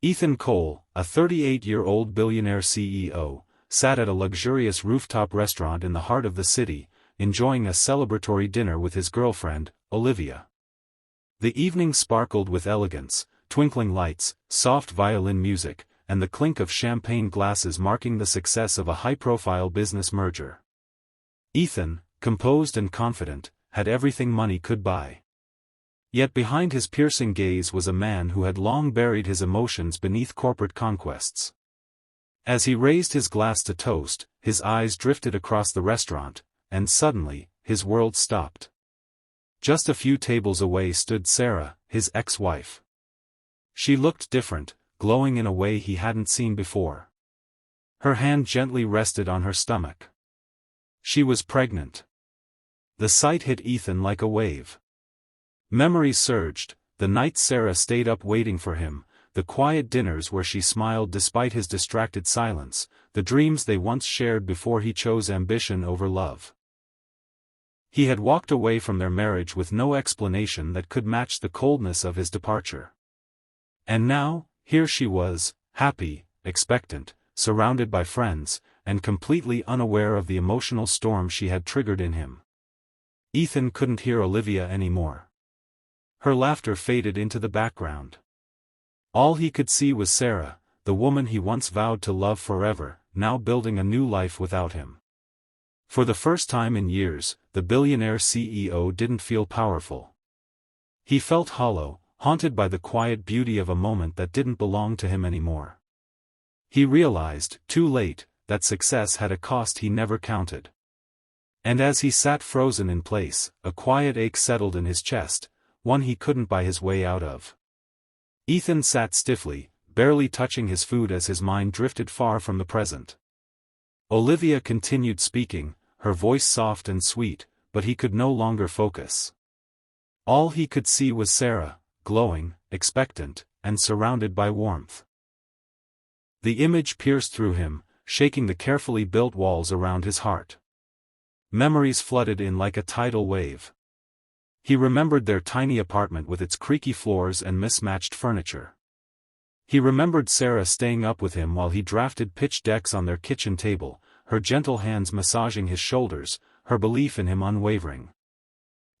Ethan Cole, a 38-year-old billionaire CEO, sat at a luxurious rooftop restaurant in the heart of the city, enjoying a celebratory dinner with his girlfriend, Olivia. The evening sparkled with elegance, twinkling lights, soft violin music, and the clink of champagne glasses marking the success of a high-profile business merger. Ethan, composed and confident, had everything money could buy. Yet behind his piercing gaze was a man who had long buried his emotions beneath corporate conquests. As he raised his glass to toast, his eyes drifted across the restaurant, and suddenly, his world stopped. Just a few tables away stood Sarah, his ex-wife. She looked different, glowing in a way he hadn't seen before. Her hand gently rested on her stomach. She was pregnant. The sight hit Ethan like a wave. Memories surged, the nights Sarah stayed up waiting for him, the quiet dinners where she smiled despite his distracted silence, the dreams they once shared before he chose ambition over love. He had walked away from their marriage with no explanation that could match the coldness of his departure. And now, here she was, happy, expectant, surrounded by friends, and completely unaware of the emotional storm she had triggered in him. Ethan couldn't hear Olivia anymore. Her laughter faded into the background. All he could see was Sarah, the woman he once vowed to love forever, now building a new life without him. For the first time in years, the billionaire CEO didn't feel powerful. He felt hollow, haunted by the quiet beauty of a moment that didn't belong to him anymore. He realized, too late, that success had a cost he never counted. And as he sat frozen in place, a quiet ache settled in his chest, one he couldn't buy his way out of. Ethan sat stiffly, barely touching his food as his mind drifted far from the present. Olivia continued speaking, her voice soft and sweet, but he could no longer focus. All he could see was Sarah, glowing, expectant, and surrounded by warmth. The image pierced through him, shaking the carefully built walls around his heart. Memories flooded in like a tidal wave. He remembered their tiny apartment with its creaky floors and mismatched furniture. He remembered Sarah staying up with him while he drafted pitch decks on their kitchen table, her gentle hands massaging his shoulders, her belief in him unwavering.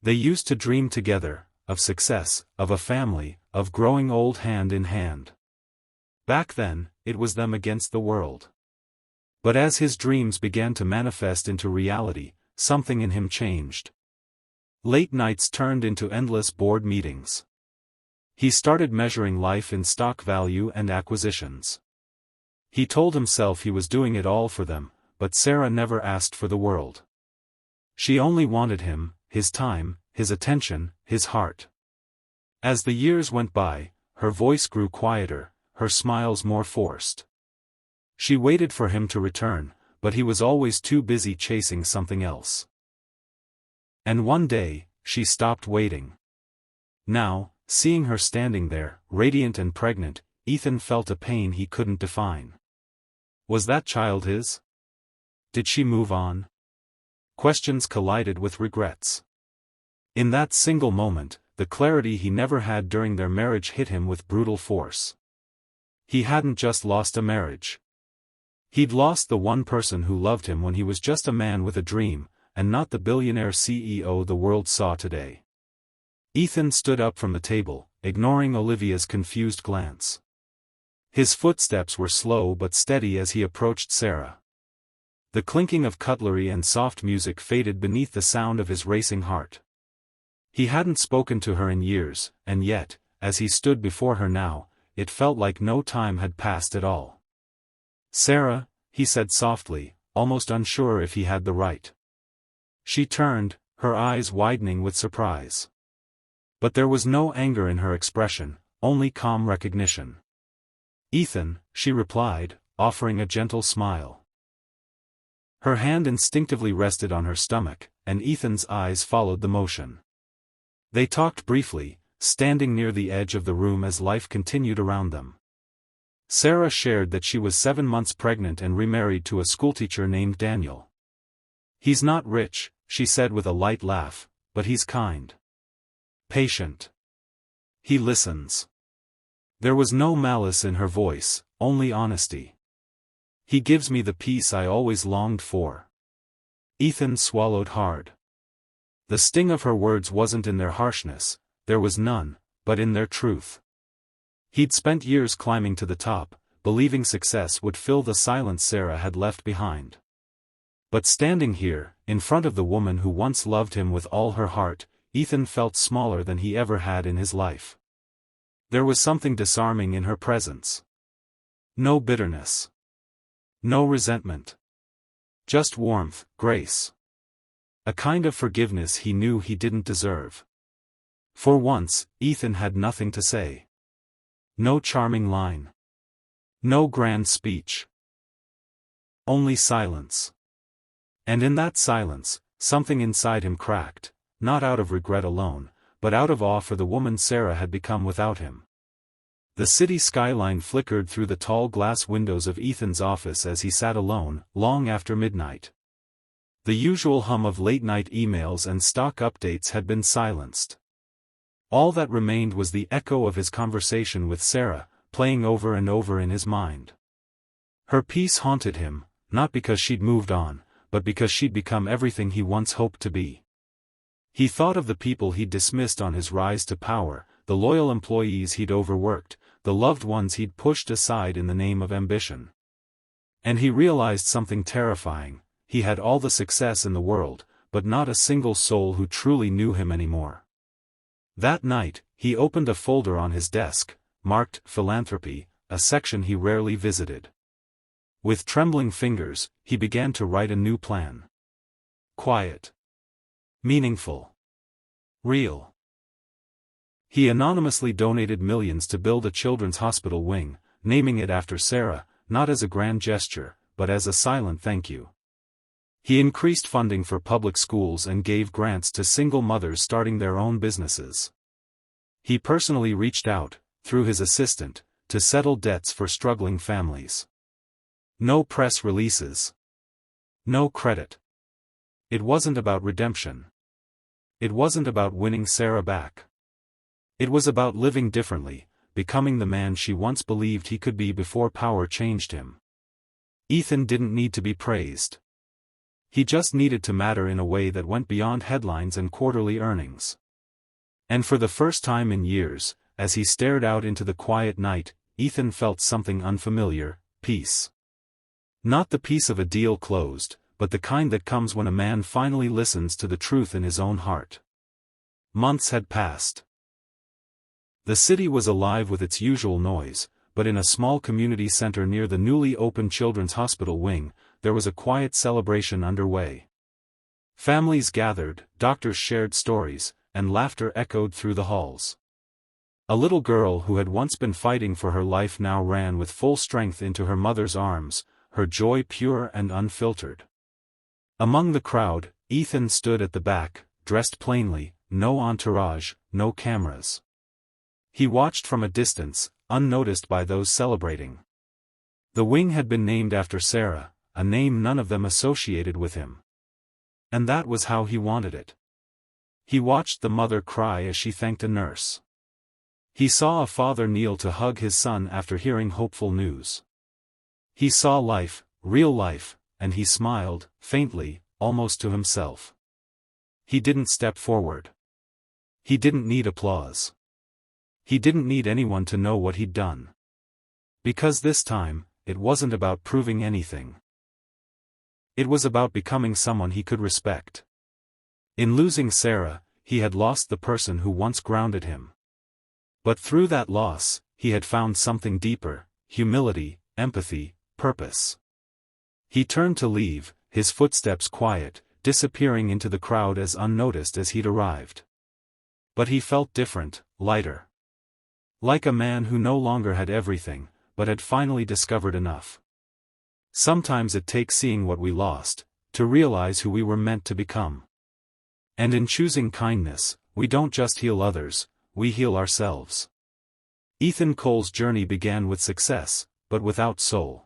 They used to dream together, of success, of a family, of growing old hand in hand. Back then, it was them against the world. But as his dreams began to manifest into reality, something in him changed. Late nights turned into endless board meetings. He started measuring life in stock value and acquisitions. He told himself he was doing it all for them, but Sarah never asked for the world. She only wanted him, his time, his attention, his heart. As the years went by, her voice grew quieter, her smiles more forced. She waited for him to return, but he was always too busy chasing something else. And one day, she stopped waiting. Now, seeing her standing there, radiant and pregnant, Ethan felt a pain he couldn't define. Was that child his? Did she move on? Questions collided with regrets. In that single moment, the clarity he never had during their marriage hit him with brutal force. He hadn't just lost a marriage. He'd lost the one person who loved him when he was just a man with a dream, and not the billionaire CEO the world saw today. Ethan stood up from the table, ignoring Olivia's confused glance. His footsteps were slow but steady as he approached Sarah. The clinking of cutlery and soft music faded beneath the sound of his racing heart. He hadn't spoken to her in years, and yet, as he stood before her now, it felt like no time had passed at all. "Sarah," he said softly, almost unsure if he had the right. She turned, her eyes widening with surprise. But there was no anger in her expression, only calm recognition. "Ethan," she replied, offering a gentle smile. Her hand instinctively rested on her stomach, and Ethan's eyes followed the motion. They talked briefly, standing near the edge of the room as life continued around them. Sarah shared that she was 7 months pregnant and remarried to a schoolteacher named Daniel. "He's not rich," she said with a light laugh, "but he's kind. Patient. He listens." There was no malice in her voice, only honesty. He gives me the peace I always longed for. Ethan swallowed hard. The sting of her words wasn't in their harshness, there was none, but in their truth. He'd spent years climbing to the top, believing success would fill the silence Sarah had left behind. But standing here, in front of the woman who once loved him with all her heart, Ethan felt smaller than he ever had in his life. There was something disarming in her presence. No bitterness. No resentment. Just warmth, grace. A kind of forgiveness he knew he didn't deserve. For once, Ethan had nothing to say. No charming line. No grand speech. Only silence. And in that silence, something inside him cracked, not out of regret alone, but out of awe for the woman Sarah had become without him. The city skyline flickered through the tall glass windows of Ethan's office as he sat alone, long after midnight. The usual hum of late-night emails and stock updates had been silenced. All that remained was the echo of his conversation with Sarah, playing over and over in his mind. Her peace haunted him, not because she'd moved on, but because she'd become everything he once hoped to be. He thought of the people he'd dismissed on his rise to power, the loyal employees he'd overworked, the loved ones he'd pushed aside in the name of ambition. And he realized something terrifying: he had all the success in the world, but not a single soul who truly knew him anymore. That night, he opened a folder on his desk, marked Philanthropy, a section he rarely visited. With trembling fingers, he began to write a new plan. Quiet. Meaningful. Real. He anonymously donated millions to build a children's hospital wing, naming it after Sarah, not as a grand gesture, but as a silent thank you. He increased funding for public schools and gave grants to single mothers starting their own businesses. He personally reached out, through his assistant, to settle debts for struggling families. No press releases. No credit. It wasn't about redemption. It wasn't about winning Sarah back. It was about living differently, becoming the man she once believed he could be before power changed him. Ethan didn't need to be praised. He just needed to matter in a way that went beyond headlines and quarterly earnings. And for the first time in years, as he stared out into the quiet night, Ethan felt something unfamiliar: peace. Not the peace of a deal closed, but the kind that comes when a man finally listens to the truth in his own heart. Months had passed. The city was alive with its usual noise, but in a small community center near the newly opened children's hospital wing, there was a quiet celebration underway. Families gathered, doctors shared stories, and laughter echoed through the halls. A little girl who had once been fighting for her life now ran with full strength into her mother's arms, her joy pure and unfiltered. Among the crowd, Ethan stood at the back, dressed plainly, no entourage, no cameras. He watched from a distance, unnoticed by those celebrating. The wing had been named after Sarah, a name none of them associated with him. And that was how he wanted it. He watched the mother cry as she thanked a nurse. He saw a father kneel to hug his son after hearing hopeful news. He saw life, real life, and he smiled, faintly, almost to himself. He didn't step forward. He didn't need applause. He didn't need anyone to know what he'd done. Because this time, it wasn't about proving anything. It was about becoming someone he could respect. In losing Sarah, he had lost the person who once grounded him. But through that loss, he had found something deeper: humility, empathy, purpose. He turned to leave, his footsteps quiet, disappearing into the crowd as unnoticed as he'd arrived. But he felt different, lighter. Like a man who no longer had everything, but had finally discovered enough. Sometimes it takes seeing what we lost, to realize who we were meant to become. And in choosing kindness, we don't just heal others, we heal ourselves. Ethan Cole's journey began with success, but without soul.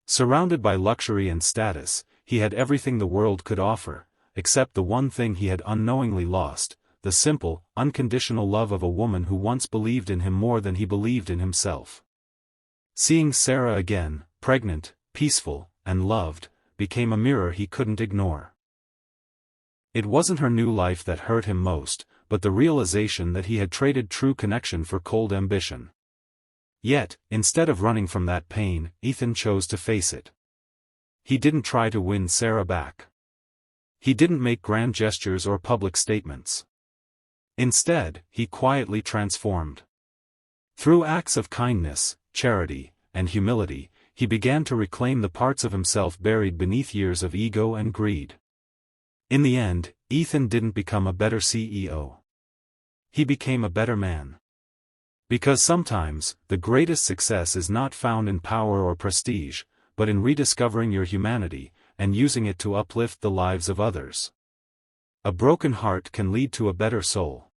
Surrounded by luxury and status, he had everything the world could offer, except the one thing he had unknowingly lost: the simple, unconditional love of a woman who once believed in him more than he believed in himself. Seeing Sarah again, pregnant, peaceful, and loved, became a mirror he couldn't ignore. It wasn't her new life that hurt him most, but the realization that he had traded true connection for cold ambition. Yet, instead of running from that pain, Ethan chose to face it. He didn't try to win Sarah back. He didn't make grand gestures or public statements. Instead, he quietly transformed. Through acts of kindness, charity, and humility, he began to reclaim the parts of himself buried beneath years of ego and greed. In the end, Ethan didn't become a better CEO. He became a better man. Because sometimes, the greatest success is not found in power or prestige, but in rediscovering your humanity, and using it to uplift the lives of others. A broken heart can lead to a better soul.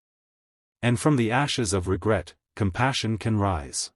And from the ashes of regret, compassion can rise.